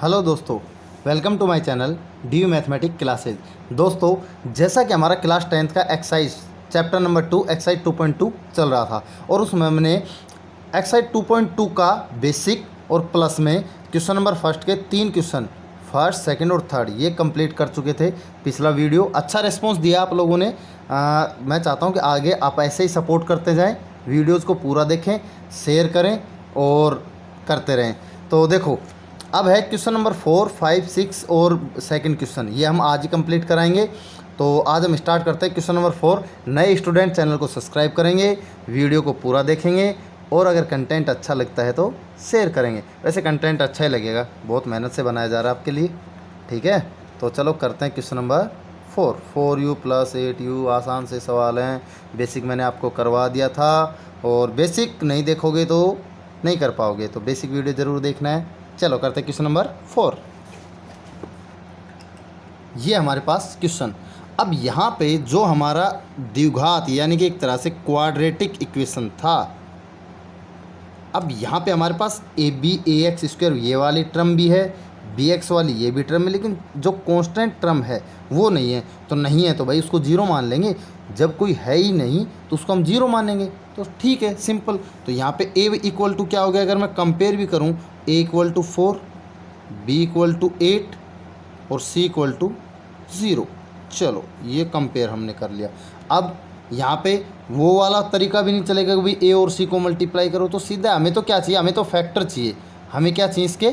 Hello दोस्तों, welcome to my channel D U mathematic classes. दोस्तों, जैसा कि हमारा क्लास 10th का एक्सरसाइज चैप्टर नंबर 2 एक्सरसाइज 2.2 चल रहा था और उसमें हमने एक्सरसाइज 2.2 का बेसिक और प्लस में क्वेश्चन नंबर फर्स्ट के 3 क्वेश्चन फर्स्ट, सेकंड और थर्ड ये कंप्लीट कर चुके थे। पिछला वीडियो अच्छा रिस्पॉन्स दिया आप लोगों ने। मैं चाहता हूँ कि आगे आप ऐसे ही सपोर्ट करते जाएँ, वीडियोज़ को पूरा देखें, शेयर करें और करते रहें। तो देखो, अब है क्वेश्चन नंबर 4, 5, 6 और सेकंड क्वेश्चन, ये हम आज ही कंप्लीट कराएंगे। तो आज हम स्टार्ट करते हैं क्वेश्चन नंबर 4। नए स्टूडेंट चैनल को सब्सक्राइब करेंगे, वीडियो को पूरा देखेंगे और अगर कंटेंट अच्छा लगता है तो शेयर करेंगे। वैसे कंटेंट अच्छा ही लगेगा, बहुत मेहनत से बनाया जा रहा है आपके लिए, ठीक है। तो चलो करते हैं क्वेश्चन नंबर 4u + 8u। आसान से सवाल हैं, बेसिक मैंने आपको करवा दिया था और बेसिक नहीं देखोगे तो नहीं कर पाओगे, तो बेसिक वीडियो ज़रूर देखना है। चलो करते हैं क्वेश्चन नंबर 4। ये हमारे पास क्वेश्चन। अब यहाँ पे जो हमारा द्विघात यानी कि एक तरह से क्वाड्रेटिक इक्वेशन था, अब यहाँ पे हमारे पास AB(ax²) ये वाली टर्म भी है, bx वाली ये भी टर्म है, लेकिन जो कांस्टेंट टर्म है वो नहीं है। तो नहीं है तो भाई उसको जीरो मान लेंगे। जब कोई है ही नहीं तो उसको हम जीरो मानेंगे, तो ठीक है, सिंपल। तो यहाँ पे a इक्वल टू क्या हो गया, अगर मैं कंपेयर भी करूँ, a equal to 4, b equal to 8 और c इक्वल टू 0। चलो ये कंपेयर हमने कर लिया। अब यहाँ पे वो वाला तरीका भी नहीं चलेगा कि भाई a और c को मल्टीप्लाई करो, तो सीधा हमें तो क्या चाहिए, हमें तो फैक्टर चाहिए। हमें क्या चाहिए, इसके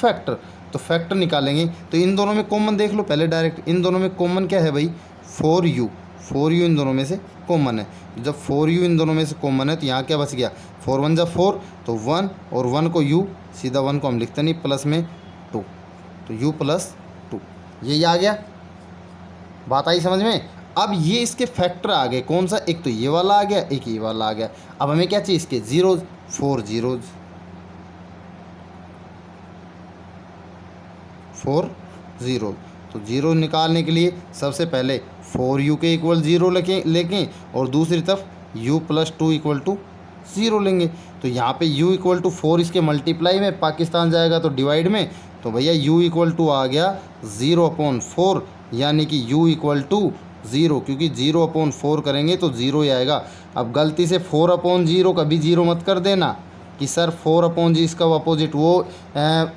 फैक्टर। तो फैक्टर निकालेंगे तो इन दोनों में कॉमन देख लो पहले डायरेक्ट। इन दोनों में कॉमन क्या है भाई, 4u। 4u इन दोनों में से कॉमन है। जब 4u इन दोनों में से कॉमन है तो यहाँ क्या बच गया, 4 1 जा 4 तो 1 और 1 को u, सीधा 1 को हम लिखते नहीं, प्लस में 2, तो u + 2 यही आ गया। बात आई समझ में। अब ये इसके फैक्टर आ गए, कौन सा, एक तो ये वाला आ गया, एक ये वाला आ गया। अब हमें क्या चाहिए, इसके जीरोज, 4 जीरोज, 4 जीरो। तो जीरो निकालने के लिए सबसे पहले 4u के इक्वल 0 लेंगे और दूसरी तरफ u + 2 इक्वल टू 0 लेंगे। तो यहाँ पे u इक्वल टू 4 इसके मल्टीप्लाई में, पाकिस्तान जाएगा तो डिवाइड में, तो भैया u इक्वल टू आ गया 0/4, यानी कि u इक्वल टू 0, क्योंकि 0/4 करेंगे तो 0 ही आएगा। अब गलती से 4/0 कभी 0 मत कर देना कि सर 4/g इसका अपोजिट, वो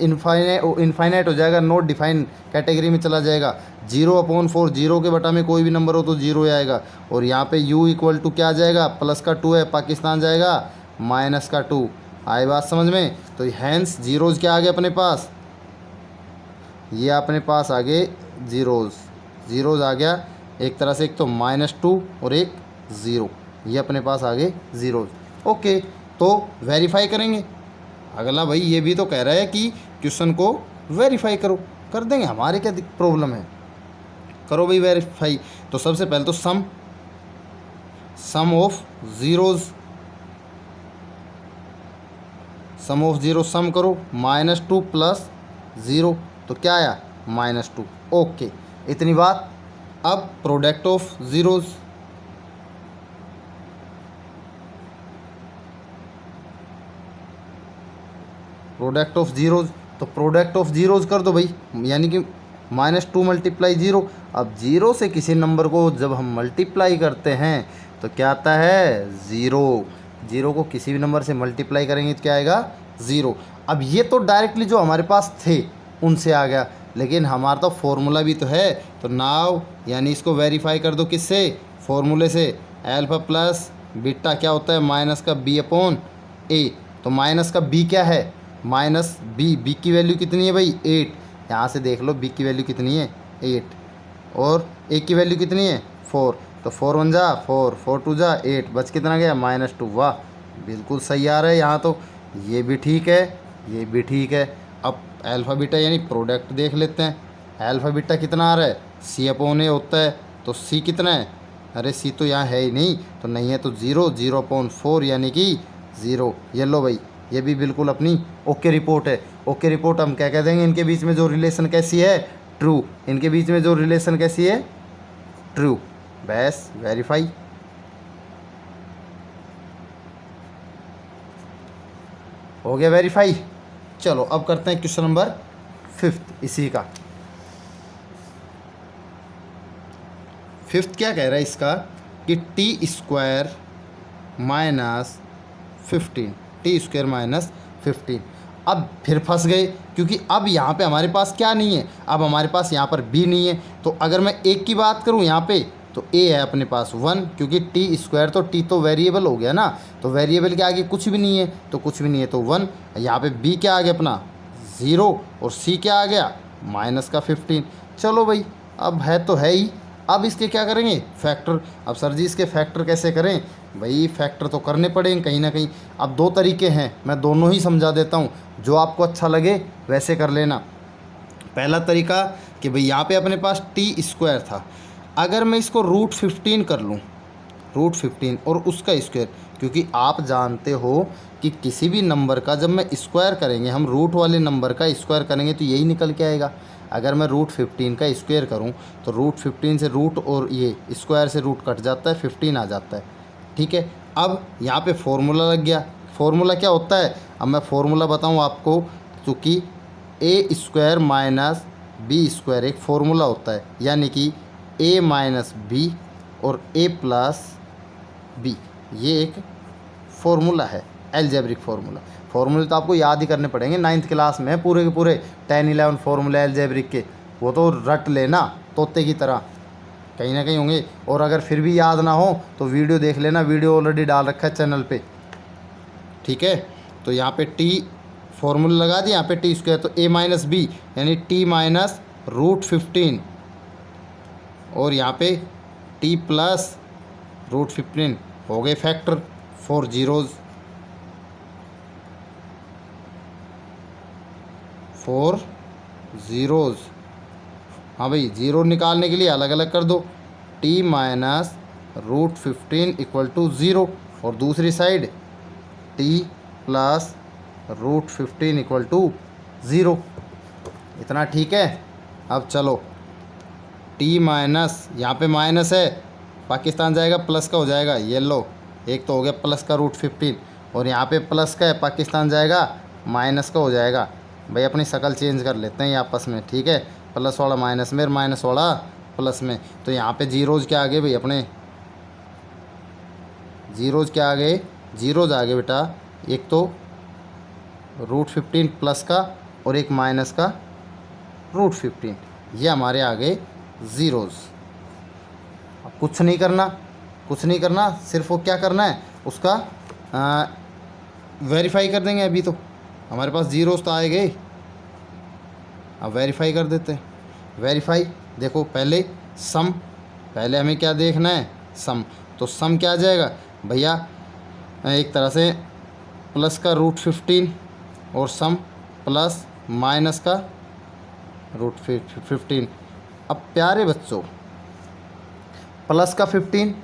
इनफाइनाइट हो जाएगा, नॉट डिफाइन कैटेगरी में चला जाएगा। 0/4 0 के बटा में कोई भी नंबर हो तो 0 ही आएगा। और यहाँ पे u इक्वल टू क्या आ जाएगा, प्लस का 2 है, पाकिस्तान जाएगा माइनस का 2। आई बात समझ में। तो हैंस जीरोज़ क्या आ गए अपने पास, ये अपने पास आ गए जीरोज़ आ गया एक तरह से, एक तो -2 और एक 0, ये अपने पास आ गए जीरोज़। ओके, तो वेरीफाई करेंगे। अगला भाई ये भी तो कह रहा है कि क्वेश्चन को वेरीफाई करो, कर देंगे, हमारे क्या प्रॉब्लम है, करो भाई वेरीफाई। तो सबसे पहले तो sum of zeros, sum of zero sum करो, -2 + 0 तो क्या आया, -2। ओके, इतनी बात। अब product of zeros, product of zeros, तो प्रोडक्ट ऑफ ज़ीरोज़ कर दो भाई, यानी कि -2 × 0। अब 0 से किसी नंबर को जब हम मल्टीप्लाई करते हैं तो क्या आता है, 0। 0 को किसी भी नंबर से मल्टीप्लाई करेंगे तो क्या आएगा, 0। अब ये तो डायरेक्टली जो हमारे पास थे उनसे आ गया, लेकिन हमारा तो फॉर्मूला भी तो है। तो नाव यानी इसको वेरीफाई कर दो, किससे, फॉर्मूले से। अल्फ़ा प्लस बीटा क्या होता है, -b/a। तो माइनस का b क्या है, -b की वैल्यू कितनी है भाई, 8। यहाँ से देख लो b की वैल्यू कितनी है, 8, और a की वैल्यू कितनी है, 4। तो 4 1 जा 4, 4 2 जा 8, बच कितना गया, -2। वाह, बिल्कुल सही आ रहा है यहाँ तो। ये भी ठीक है, ये भी ठीक है। अब अल्फ़ा बीटा यानी प्रोडक्ट देख लेते हैं। अल्फ़ा बीटा कितना आ रहा है, c/a होता है, तो c कितना है, अरे c तो यहाँ है ही नहीं, तो नहीं है तो 0/4 यानी कि 0। ये लो भाई, ये भी बिल्कुल अपनी ओके रिपोर्ट है। ओके रिपोर्ट हम क्या कह देंगे, इनके बीच में जो रिलेशन कैसी है, ट्रू। इनके बीच में जो रिलेशन कैसी है, ट्रू। बस वेरीफाई। हो गया वेरीफाई। चलो अब करते हैं क्वेश्चन नंबर फिफ्थ इसी का। फिफ्थ क्या कह रहा है इसका कि T square minus 15, T square minus 15। अब फिर फंस गए, क्योंकि अब यहाँ पे हमारे पास क्या नहीं है, अब हमारे पास यहाँ पर बी नहीं है। तो अगर मैं एक की बात करूँ यहाँ पे, तो ए है अपने पास 1, क्योंकि टी स्क्वायर तो टी तो वेरिएबल हो गया ना, तो वेरिएबल के आगे कुछ भी नहीं है, तो कुछ भी नहीं है तो 1। यहाँ पे बी क्या आ गया अपना 0, और सी क्या आ गया माइनस का 15। चलो भाई, अब है तो है ही, अब इसके क्या करेंगे फैक्टर। अब सर जी इसके फैक्टर कैसे करें, भाई फैक्टर तो करने पड़ेंगे कहीं ना कहीं। अब दो तरीके हैं, मैं दोनों ही समझा देता हूँ, जो आपको अच्छा लगे वैसे कर लेना। पहला तरीका कि भाई यहाँ पे अपने पास टी स्क्वायर था, अगर मैं इसको √15 कर लूँ, √15 और उसका स्क्वायर, क्योंकि आप जानते हो कि किसी भी नंबर का जब मैं स्क्वायर करेंगे, हम रूट वाले नंबर का स्क्वायर करेंगे तो यही निकल के आएगा। अगर मैं √15 का स्क्वायर करूं तो √15 से रूट और ये स्क्वायर से रूट कट जाता है, 15 आ जाता है। ठीक है, अब यहाँ पे फॉर्मूला लग गया। फॉर्मूला क्या होता है, अब मैं फॉर्मूला बताऊँ आपको, क्योंकि ए स्क्वायर माइनस बी स्क्वायर एक फ़ॉर्मूला होता है, यानी कि ए माइनस बी और ए प्लस बी, ये एक फ़ॉर्मूला है, एलजेब्रिक फार्मूला। फार्मूले तो आपको याद ही करने पड़ेंगे, 9th क्लास में पूरे के पूरे 10-11 फार्मूले एलजेब्रिक के, वो तो रट लेना तोते की तरह, कहीं ना कहीं होंगे। और अगर फिर भी याद ना हो तो वीडियो देख लेना, वीडियो ऑलरेडी डाल रखा है चैनल पे। ठीक है, तो यहाँ पे टी फार्मूला लगा दिया, यहाँ पे टी स्क्वायर, तो ए माइनस बी यानी टी माइनस √15, और यहाँ पे टी प्लस √15 हो गए फैक्टर, 4 zeros, 4 zeros। हाँ भाई, ज़ीरो निकालने के लिए अलग अलग कर दो, टी माइनस √15 इक्वल टू 0, और दूसरी side T plus √15 equal to 0। इतना ठीक है। अब चलो, टी माइनस, यहाँ पे माइनस है, पाकिस्तान जाएगा प्लस का हो जाएगा, ये लो, एक तो हो गया प्लस का √15, और यहाँ पे प्लस का है, पाकिस्तान जाएगा माइनस का हो जाएगा। भाई अपनी शक्ल चेंज कर लेते हैं आपस में, ठीक है, प्लस वाला माइनस में, माइनस वाला प्लस में। तो यहाँ पे जीरोज़ क्या आ गए भाई अपने, जीरोज़ क्या आ गए, जीरोज़ आ गए बेटा, एक तो √15 प्लस का और एक माइनस का √15, ये हमारे आ गए ज़ीरोज़। अब कुछ नहीं करना, कुछ नहीं करना, सिर्फ वो क्या करना है उसका वेरीफाई कर देंगे। अभी तो हमारे पास ज़ीरोज़ तो आए गए, अब वेरीफाई कर देते हैं। वेरीफाई, देखो पहले सम, पहले हमें क्या देखना है सम, तो सम क्या आ जाएगा भैया, एक तरह से प्लस का √15 और सम प्लस माइनस का √15। अब प्यारे बच्चों, प्लस का 15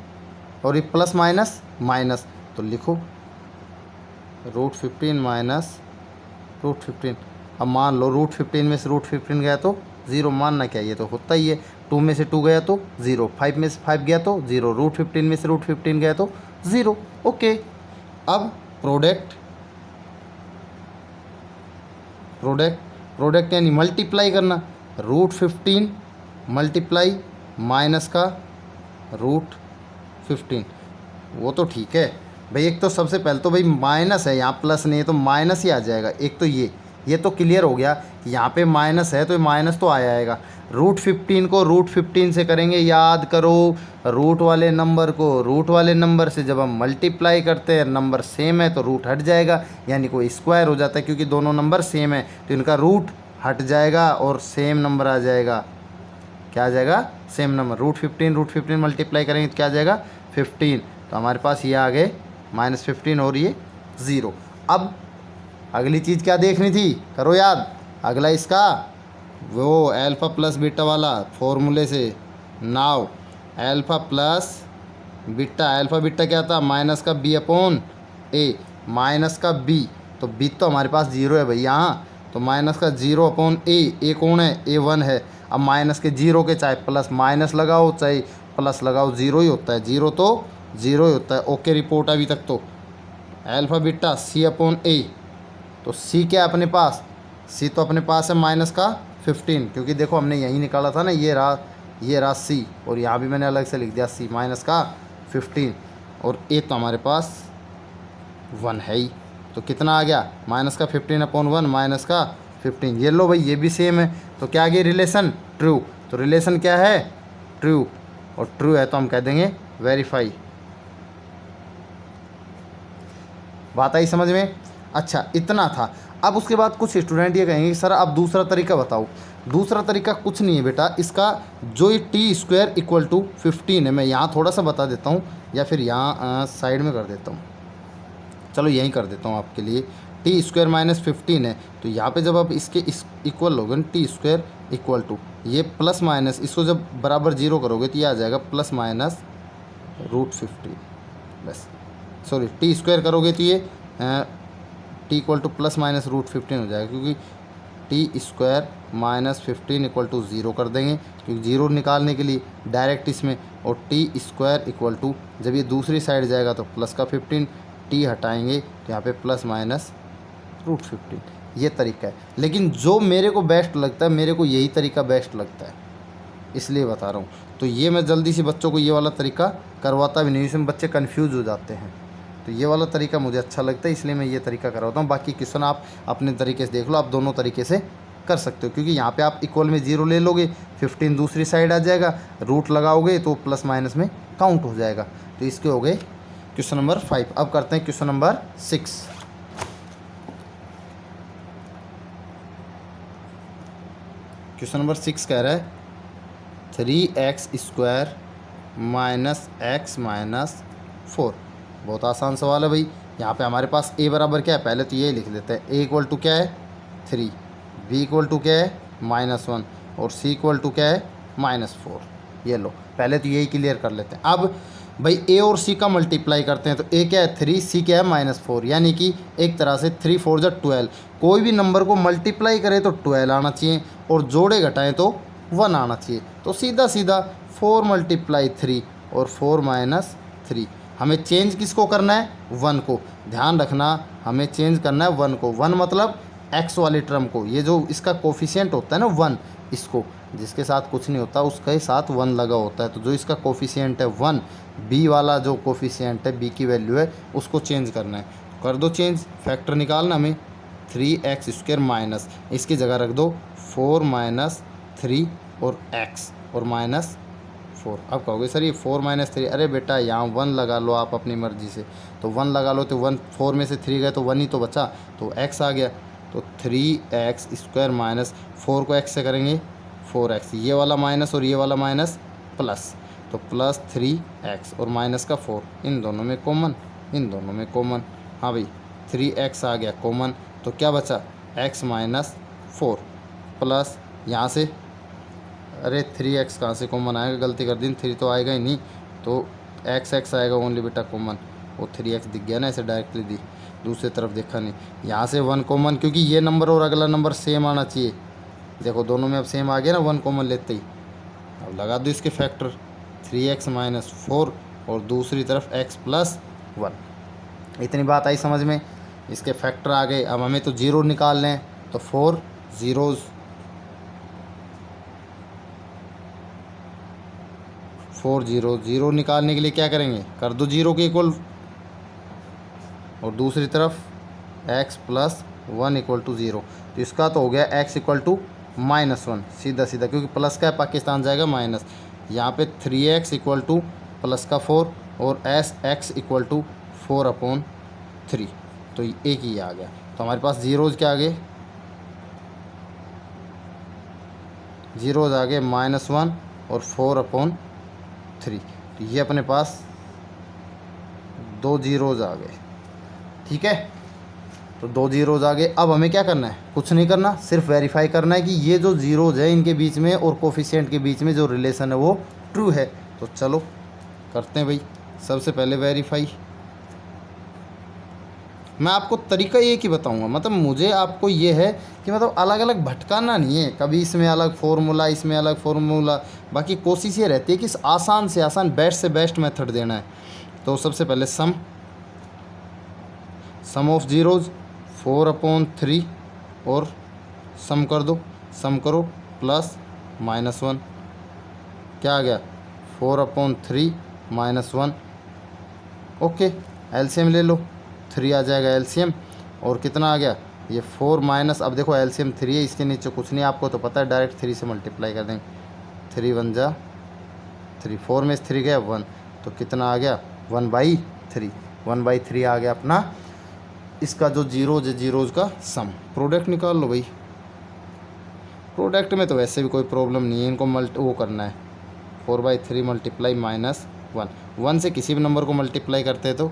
और ये प्लस माइनस माइनस, तो लिखो √15 माइनस √15। अब मान लो √15 में से √15 गया तो 0, मानना क्या, ये तो होता ही है। 2 में से 2 गया तो 0, 5 में से 5 गया तो 0, √15 में से √15 गया तो 0। ओके, अब प्रोडक्ट, प्रोडक्ट, प्रोडक्ट यानी मल्टीप्लाई करना, √15 मल्टीप्लाई माइनस का √15, वो तो ठीक है भाई। एक तो सबसे पहले तो भाई माइनस है, यहाँ प्लस नहीं है तो माइनस ही आ जाएगा। एक तो ये तो क्लियर हो गया कि यहाँ पे माइनस है तो माइनस तो आएगा। √15 को √15 से करेंगे, याद करो, रूट वाले नंबर को रूट वाले नंबर से जब हम मल्टीप्लाई करते हैं, नंबर सेम है तो रूट हट जाएगा, यानी कोई स्क्वायर हो जाता है, क्योंकि दोनों नंबर सेम है तो इनका रूट हट जाएगा और सेम नंबर आ जाएगा। क्या आ जाएगा, सेम नंबर। √15 मल्टीप्लाई करेंगे तो क्या आ जाएगा 15, तो हमारे पास ये आ गए -15 और ये 0। अब अगली चीज़ क्या देखनी थी, करो याद, अगला इसका वो अल्फ़ा प्लस बीटा वाला फॉर्मूले से। Now alpha plus beta, alpha beta क्या था, माइनस का b/a, माइनस का b, तो b तो हमारे पास 0 है भाई यहाँ, तो माइनस का 0/a, कौन है, a1 है। अब माइनस के 0 के चाहे प्लस माइनस लगाओ चाहे प्लस लगाओ, 0 ही होता है, 0 तो 0 ही होता है। ओके रिपोर्ट अभी तक तो। अल्फ़ा बीटा c/a, तो c क्या है अपने पास सी तो अपने पास है माइनस का 15, क्योंकि देखो हमने यही निकाला था ना, ये रहा सी, और यहाँ भी मैंने अलग से लिख दिया सी माइनस का 15, और ए तो हमारे पास 1 है ही। तो कितना आ गया, माइनस का 15/1 माइनस का 15। ये लो भाई, ये भी सेम है, तो क्या आ गया रिलेशन, ट्रू। तो रिलेशन क्या है, ट्रू, और ट्रू है तो हम कह देंगे वेरीफाई। बात आई समझ में? अच्छा, इतना था। अब उसके बाद कुछ स्टूडेंट ये कहेंगे सर आप दूसरा तरीका बताओ। दूसरा तरीका कुछ नहीं है बेटा, इसका जो ये t² = 15 है, मैं यहाँ थोड़ा सा बता देता हूँ, या फिर यहाँ साइड में कर देता हूँ, चलो यहीं कर देता हूँ आपके लिए। t² - 15 है, तो यहाँ पे जब आप इसके इक्वल लोगे t² = ये प्लस माइनस, इसको जब बराबर 0 करोगे तो ये आ जाएगा ±√15, बस सॉरी t² करोगे तो ये t = ±√15 हो जाएगा, क्योंकि t² - 15 = 0 कर देंगे, क्योंकि 0 निकालने के लिए डायरेक्ट इसमें, और t² = जब ये दूसरी साइड जाएगा तो प्लस का 15, t हटाएंगे तो यहाँ पे ±√15। ये तरीका है, लेकिन जो मेरे को बेस्ट लगता है, मेरे को यही तरीका बेस्ट लगता है, इसलिए बता रहा हूँ। तो ये मैं जल्दी से बच्चों को ये वाला तरीका करवाता भी नहीं, इसमें बच्चे कन्फ्यूज़ हो जाते हैं। तो ये वाला तरीका मुझे अच्छा लगता है, इसलिए मैं ये तरीका करवाता हूँ। बाकी क्वेश्चन आप अपने तरीके से देख लो, आप दोनों तरीके से कर सकते हो, क्योंकि यहाँ पे आप इक्वल में 0 ले लोगे, 15 दूसरी साइड आ जाएगा, रूट लगाओगे तो प्लस माइनस में काउंट हो जाएगा। तो इसके हो गए क्वेश्चन नंबर 5। अब करते हैं क्वेश्चन नंबर 6। क्वेश्चन नंबर 6 कह रहा है 3x² - x - 4। बहुत आसान सवाल है भाई। यहाँ पे हमारे पास a बराबर क्या है, पहले तो ये लिख लेते हैं। a = क्या है 3, b = क्या है -1, और c = क्या है -4। ये लो, पहले तो यही क्लियर कर लेते हैं। अब भाई a और c का मल्टीप्लाई करते हैं, तो a क्या है 3, c क्या है -4, यानी कि एक तरह से 3 4 = 12। कोई भी नंबर को मल्टीप्लाई करें तो 12 आना चाहिए, और जोड़े घटाएं तो 1 आना चाहिए। तो सीधा सीधा 4 × 3 और 4 - 3। हमें चेंज किसको करना है, 1 को। ध्यान रखना, हमें चेंज करना है 1 को। 1 मतलब x वाली टर्म को, ये जो इसका कोफिशिएंट होता है ना 1, इसको, जिसके साथ कुछ नहीं होता उसके साथ 1 लगा होता है। तो जो इसका कोफिशिएंट है 1, b वाला जो कोफिशिएंट है, b की वैल्यू है, उसको चेंज करना है। कर दो चेंज, फैक्टर निकालना हमें। 3x² माइनस, इसकी जगह रख दो 4 - 3 और x और -4। अब कहोगे सर ये 4 - 3, अरे बेटा यहाँ 1 लगा लो आप अपनी मर्ज़ी से। तो 1 लगा लो तो 1, 4 में से 3 गए तो 1 ही तो बचा, तो x आ गया। तो 3x² - 4 को x से करेंगे 4x, ये वाला माइनस और ये वाला माइनस प्लस, तो प्लस 3x और माइनस का 4, इन दोनों में कॉमन, इन दोनों में कॉमन। हाँ भाई 3x आ गया कॉमन, तो क्या बचा x - 4 प्लस यहाँ से, अरे 3x कहाँ से कॉमन आएगा, गलती कर दी, 3 तो आएगा ही नहीं, तो x आएगा ओनली बेटा कॉमन। वो 3x दिख गया ना, ऐसे डायरेक्टली दी, दूसरी तरफ देखा नहीं। यहाँ से 1 कॉमन, क्योंकि ये नंबर और अगला नंबर सेम आना चाहिए। देखो दोनों में अब सेम आ गया ना, 1 कॉमन लेते ही। अब लगा दो इसके फैक्टर, 3x - 4 और दूसरी तरफ x + 1। इतनी बात आई समझ में? इसके फैक्टर आ गए। अब हमें तो 0 निकालने हैं, तो 4 zeros, 4 0 निकालने के लिए क्या करेंगे, कर दो 0 के इक्वल, और दूसरी तरफ x + 1 = 0। तो इसका तो हो गया x = -1, सीधा सीधा, क्योंकि प्लस का है, पाकिस्तान जाएगा माइनस। यहाँ पे 3x = प्लस का 4 और x = 4/3, तो एक ही आ गया। तो हमारे पास जीरोज़ क्या आ गए, जीरोज़ आ गए -1 और 4/3। तो ये अपने पास 2 जीरोज़ आ गए, ठीक है। तो 2 जीरोज़ आ गए। अब हमें क्या करना है, कुछ नहीं करना, सिर्फ वेरीफाई करना है कि ये जो जीरोज़ है इनके बीच में और कोफिशिएंट के बीच में जो रिलेशन है वो ट्रू है। तो चलो करते हैं भाई। सबसे पहले वेरीफाई, मैं आपको तरीका एक ही बताऊंगा, मतलब मुझे आपको ये है कि मतलब अलग अलग भटकाना नहीं है, कभी इसमें अलग फार्मूला, इसमें अलग फार्मूला। बाकी कोशिश ये रहती है कि आसान से आसान, बेस्ट से बेस्ट मेथड देना है। तो सबसे पहले सम ऑफ जीरोज़ 4/3 और सम कर दो, सम करो, प्लस -1 क्या आ गया 4/3 -1। ओके, एलसीएम ले लो, 3 आ जाएगा एलसीएम। और कितना आ गया ये 4 माइनस, अब देखो एलसीएम 3 है, इसके नीचे कुछ नहीं, आपको तो पता है डायरेक्ट 3 से मल्टीप्लाई कर देंगे। 3 1 जा 3, 4 में से 3 गया 1, तो कितना आ गया 1/3। 1/3 आ गया अपना इसका जो जीरोज है, जीरोज का सम। प्रोडक्ट निकाल लो भाई। प्रोडक्ट में तो वैसे भी कोई प्रॉब्लम नहीं है, इनको वो करना है 4/3 मल्टीप्लाई -1। 1 से किसी भी नंबर को मल्टीप्लाई करते हैं तो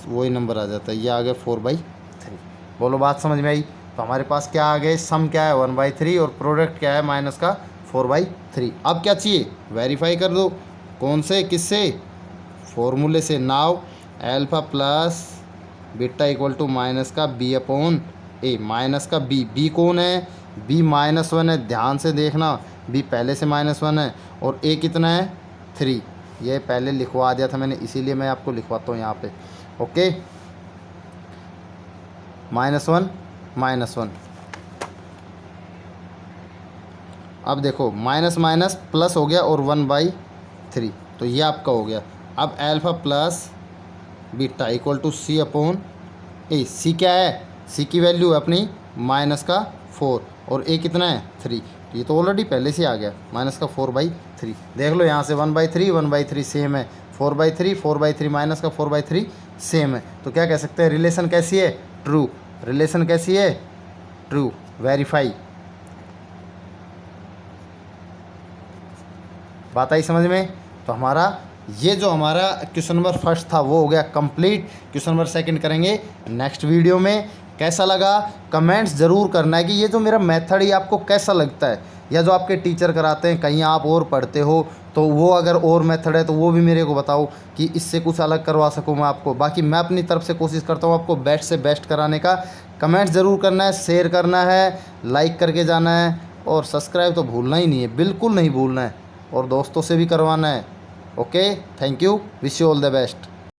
वही नंबर आ जाता है। ये आ गया 4/3। बोलो बात समझ में आई। तो हमारे पास क्या आ गए, सम क्या है 1/3 और प्रोडक्ट क्या है माइनस का 4/3। अब क्या चाहिए, वेरीफाई कर दो। कौन से, किससे, फॉर्मूले से। Now alpha plus beta equal to minus का b/a, माइनस का b कौन है, b -1 है, ध्यान से देखना, b पहले से -1 है और a कितना है 3। ये पहले लिखवा दिया था मैंने, इसीलिए मैं आपको लिखवाता हूँ यहाँ पे। ओके, -1 -1। अब देखो माइनस माइनस प्लस हो गया और 1/3, तो ये आपका हो गया। अब alpha plus beta equal to c/a। C क्या है, सी की वैल्यू है अपनी माइनस का 4 और a कितना है 3, ये तो ऑलरेडी पहले से आ गया माइनस का 4/3। देख लो यहाँ से 1/3 1/3 सेम है, 4/3 4/3 माइनस का 4/3 सेम है। तो क्या कह सकते हैं, रिलेशन कैसी है, ट्रू। रिलेशन कैसी है, ट्रू। वेरीफाई। बात आई समझ में। तो हमारा ये जो हमारा क्वेश्चन नंबर फर्स्ट था वो हो गया कंप्लीट। क्वेश्चन नंबर सेकंड करेंगे नेक्स्ट वीडियो में। कैसा लगा कमेंट्स ज़रूर करना है कि ये जो मेरा मेथड है आपको कैसा लगता है, या जो आपके टीचर कराते हैं, कहीं आप और पढ़ते हो तो वो अगर और मेथड है तो वो भी मेरे को बताओ कि इससे कुछ अलग करवा सकूँ मैं आपको। बाकी मैं अपनी तरफ से कोशिश करता हूँ आपको बेस्ट से बेस्ट कराने का। कमेंट्स ज़रूर करना है, शेयर करना है, लाइक करके जाना है और सब्सक्राइब तो भूलना ही नहीं है, बिल्कुल नहीं भूलना है, और दोस्तों से भी करवाना है। Okay, thank you, wish you all the best.